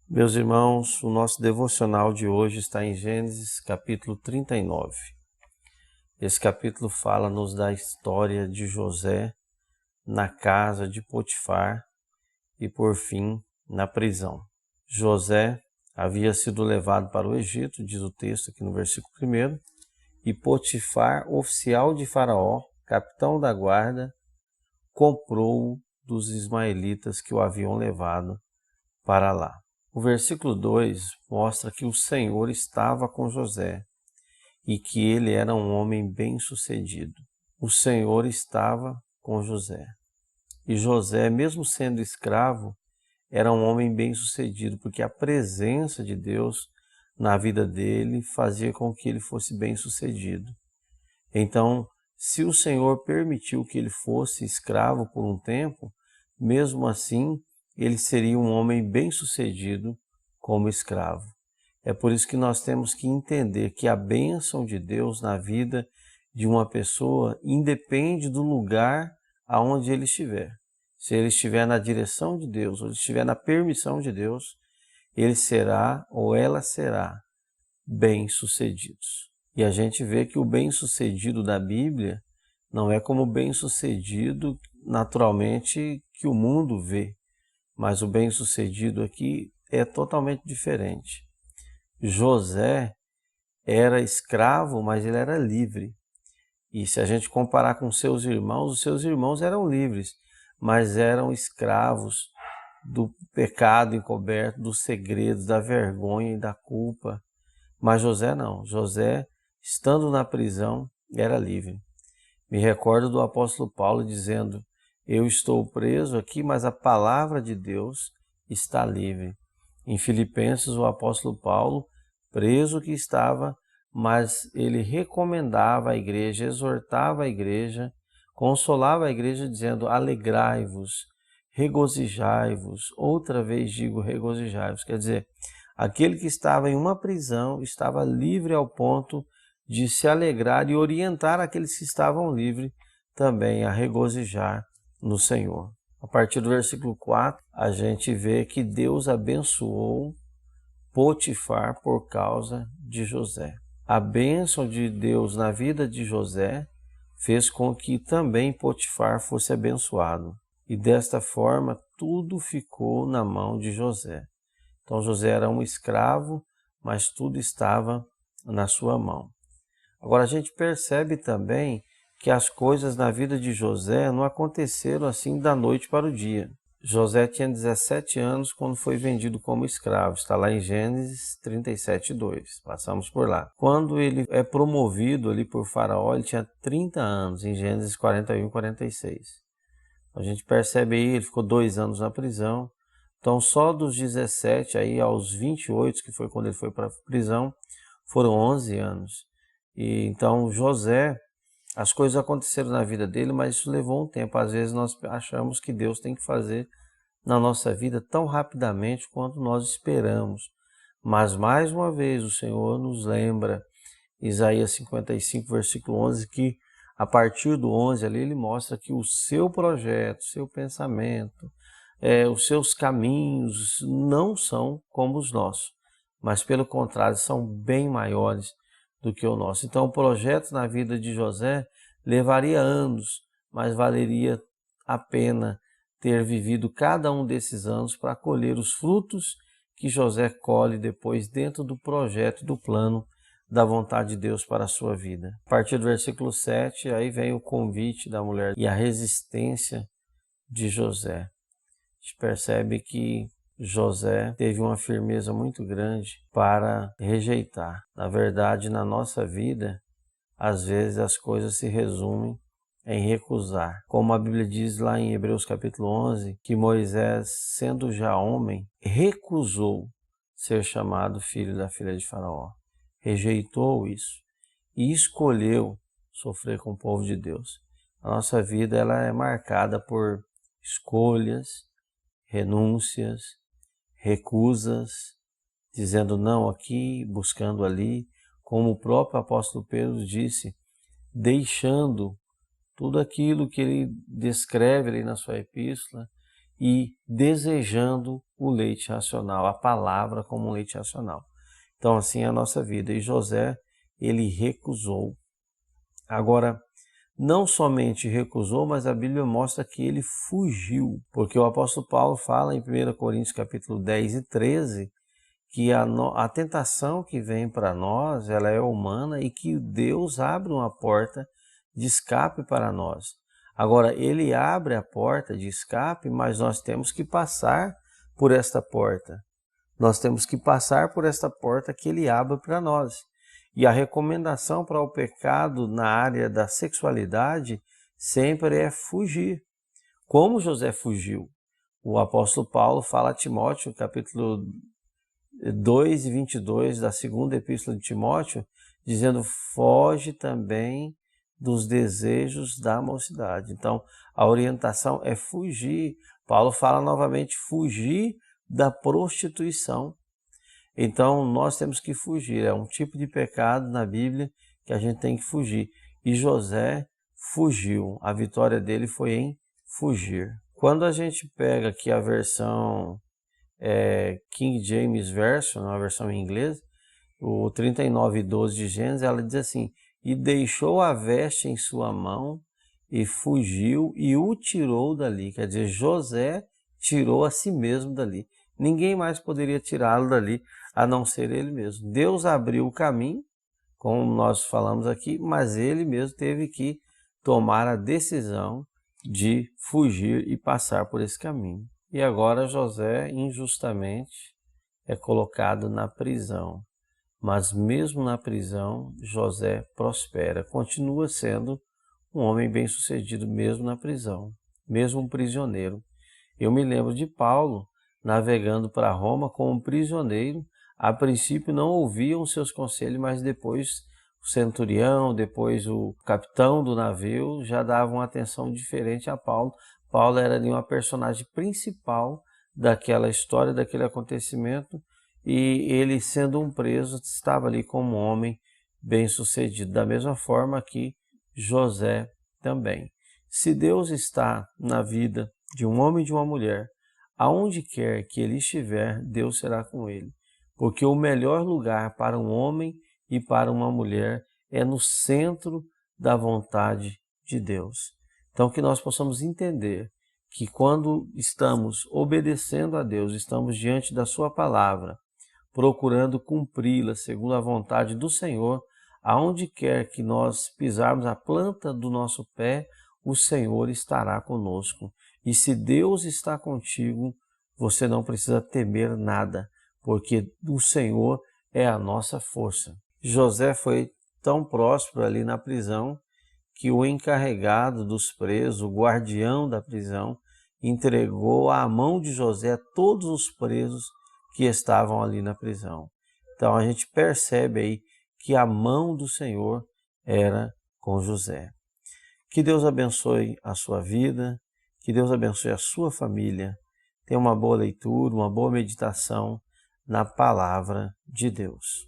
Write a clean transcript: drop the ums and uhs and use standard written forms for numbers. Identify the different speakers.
Speaker 1: Meus irmãos, o nosso devocional de hoje está em Gênesis capítulo 39. Esse capítulo fala-nos da história de José na casa de Potifar e, por fim, na prisão. José havia sido levado para o Egito, diz o texto aqui no versículo 1, e Potifar, oficial de Faraó, capitão da guarda, comprou-o dos ismaelitas que o haviam levado para lá. O versículo 2 mostra que o Senhor estava com José e que ele era um homem bem-sucedido. O Senhor estava com José. E José, mesmo sendo escravo, era um homem bem-sucedido, porque a presença de Deus na vida dele fazia com que ele fosse bem-sucedido. Então, se o Senhor permitiu que ele fosse escravo por um tempo, mesmo assim, ele seria um homem bem-sucedido como escravo. É por isso que nós temos que entender que a bênção de Deus na vida de uma pessoa independe do lugar aonde ele estiver. Se ele estiver na direção de Deus, ou estiver na permissão de Deus, ele será ou ela será bem-sucedidos. E a gente vê que o bem-sucedido da Bíblia não é como o bem-sucedido naturalmente que o mundo vê, mas o bem-sucedido aqui é totalmente diferente. José era escravo, mas ele era livre. E se a gente comparar com seus irmãos, os seus irmãos eram livres, mas eram escravos do pecado encoberto, dos segredos, da vergonha e da culpa. Mas José não. José, estando na prisão, era livre. Me recordo do apóstolo Paulo dizendo: eu estou preso aqui, mas a palavra de Deus está livre. Em Filipenses, o apóstolo Paulo, preso que estava, mas ele recomendava a igreja, exortava a igreja, consolava a igreja dizendo: alegrai-vos, regozijai-vos. Outra vez digo regozijai-vos. Quer dizer, aquele que estava em uma prisão estava livre ao ponto de se alegrar e orientar aqueles que estavam livres também a regozijar no Senhor. A partir do versículo 4, a gente vê que Deus abençoou Potifar por causa de José. A bênção de Deus na vida de José fez com que também Potifar fosse abençoado. E desta forma, tudo ficou na mão de José. Então José era um escravo, mas tudo estava na sua mão. Agora a gente percebe também que as coisas na vida de José não aconteceram assim da noite para o dia. José tinha 17 anos quando foi vendido como escravo. Está lá em Gênesis 37:2. Passamos por lá. Quando ele é promovido ali por Faraó, ele tinha 30 anos, em Gênesis 41:46. A gente percebe aí, ele ficou 2 anos na prisão. Então, só dos 17 aí aos 28, que foi quando ele foi para a prisão, foram 11 anos. E então, José, as coisas aconteceram na vida dele, mas isso levou um tempo. Às vezes nós achamos que Deus tem que fazer na nossa vida tão rapidamente quanto nós esperamos. Mas, mais uma vez, o Senhor nos lembra, Isaías 55, versículo 11, que a partir do 11 ali ele mostra que o seu projeto, o seu pensamento, os seus caminhos não são como os nossos, mas pelo contrário, são bem maiores do que o nosso. Então o projeto na vida de José levaria anos, mas valeria a pena ter vivido cada um desses anos para colher os frutos que José colhe depois dentro do projeto, do plano da vontade de Deus para a sua vida. A partir do versículo 7, aí vem o convite da mulher e a resistência de José. A gente percebe que José teve uma firmeza muito grande para rejeitar. Na verdade, na nossa vida, às vezes as coisas se resumem em recusar. Como a Bíblia diz lá em Hebreus capítulo 11, que Moisés, sendo já homem, recusou ser chamado filho da filha de Faraó. Rejeitou isso e escolheu sofrer com o povo de Deus. A nossa vida ela é marcada por escolhas, renúncias, recusas, dizendo não aqui, buscando ali, como o próprio apóstolo Pedro disse, deixando tudo aquilo que ele descreve ali na sua epístola, e desejando o leite racional, a palavra como um leite racional. Então, assim é a nossa vida. E José, ele recusou. Agora, não somente recusou, mas a Bíblia mostra que ele fugiu, porque o apóstolo Paulo fala em 1 Coríntios capítulo 10 e 13, que a tentação que vem para nós, ela é humana e que Deus abre uma porta de escape para nós. Agora, ele abre a porta de escape, mas nós temos que passar por esta porta. Nós temos que passar por esta porta que ele abre para nós. E a recomendação para o pecado na área da sexualidade sempre é fugir. Como José fugiu? O apóstolo Paulo fala a Timóteo, capítulo 2 e 22 da segunda epístola de Timóteo, dizendo: foge também dos desejos da mocidade. Então, a orientação é fugir. Paulo fala novamente, fugir da prostituição. Então, nós temos que fugir. É um tipo de pecado na Bíblia que a gente tem que fugir. E José fugiu. A vitória dele foi em fugir. Quando a gente pega aqui a versão King James Version, a versão em inglês, o 39:12 de Gênesis, ela diz assim: e deixou a veste em sua mão e fugiu e o tirou dali. Quer dizer, José tirou a si mesmo dali. Ninguém mais poderia tirá-lo dali, a não ser ele mesmo. Deus abriu o caminho, como nós falamos aqui, mas ele mesmo teve que tomar a decisão de fugir e passar por esse caminho. E agora José, injustamente, é colocado na prisão. Mas mesmo na prisão, José prospera, continua sendo um homem bem-sucedido mesmo na prisão, mesmo um prisioneiro. Eu me lembro de Paulo navegando para Roma como prisioneiro. A princípio não ouviam seus conselhos, mas depois o centurião, depois o capitão do navio já davam atenção diferente a Paulo. Paulo era ali uma personagem principal daquela história, daquele acontecimento, e ele, sendo um preso, estava ali como um homem bem-sucedido. Da mesma forma que José também. Se Deus está na vida de um homem e de uma mulher, aonde quer que ele estiver, Deus será com ele. Porque o melhor lugar para um homem e para uma mulher é no centro da vontade de Deus. Então, que nós possamos entender que quando estamos obedecendo a Deus, estamos diante da sua palavra, procurando cumpri-la segundo a vontade do Senhor, aonde quer que nós pisarmos a planta do nosso pé, o Senhor estará conosco. E se Deus está contigo, você não precisa temer nada, porque o Senhor é a nossa força. José foi tão próspero ali na prisão que o encarregado dos presos, o guardião da prisão, entregou à mão de José todos os presos que estavam ali na prisão. Então a gente percebe aí que a mão do Senhor era com José. Que Deus abençoe a sua vida, que Deus abençoe a sua família. Tenha uma boa leitura, uma boa meditação na palavra de Deus.